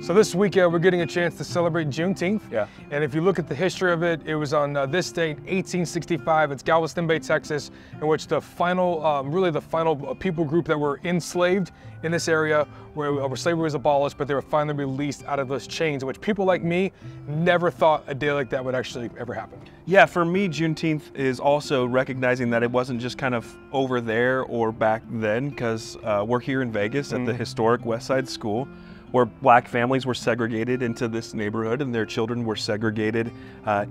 So this weekend, we're getting a chance to celebrate Juneteenth. Yeah. And if you look at the history of it, it was on this date, 1865. It's Galveston Bay, Texas, in which the final, really the final people group that were enslaved in this area, where slavery was abolished, but they were finally released out of those chains, in which people like me never thought a day like that would actually ever happen. Yeah, for me, Juneteenth is also recognizing that it wasn't just kind of over there or back then, because we're here in Vegas at the historic West Side School, where black families were segregated into this neighborhood and their children were segregated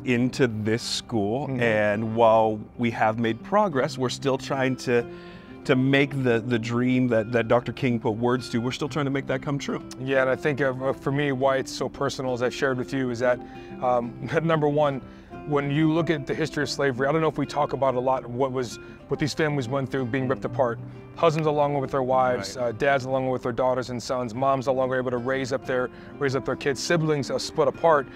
into this school. And while we have made progress, we're still trying to make the dream that Dr. King put words to, we're still trying to make that come true. Yeah, and I think for me, why it's so personal, as I've shared with you, is that number one, when you look at the history of slavery, I don't know if we talk about a lot what these families went through being ripped apart. Husbands along with their wives, dads along with their daughters and sons, moms no longer able to raise up their kids, siblings split apart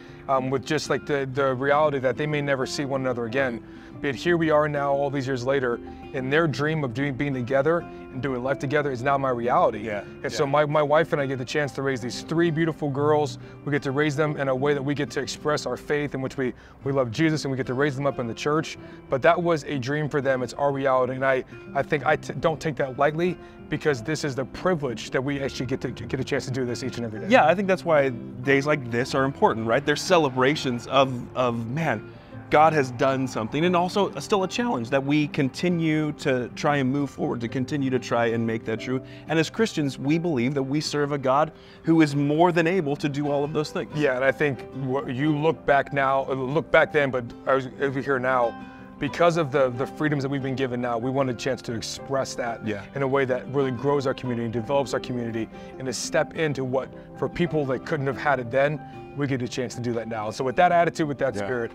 with just like the reality that they may never see one another again. But here we are now, all these years later, and their dream of being together and doing life together is now my reality. Yeah. And so my wife and I get the chance to raise these 3 beautiful girls. We get to raise them in a way that we get to express our faith, in which we love Jesus, and we get to raise them up in the church. But that was a dream for them. It's our reality. And I think don't take that lightly, because this is the privilege that we actually get a chance to do this each and every day. Yeah, I think that's why days like this are important, right? They're celebrations of man, God has done something, and also still a challenge that we continue to try and move forward, to continue to try and make that true. And as Christians, we believe that we serve a God who is more than able to do all of those things. Yeah, and I think you look back then, but as we hear now, because of the freedoms that we've been given now, we want a chance to express that in a way that really grows our community, develops our community, and to step into what, for people that couldn't have had it then, we get a chance to do that now. So with that attitude, with that spirit,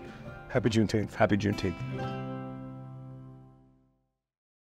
happy Juneteenth. Happy Juneteenth.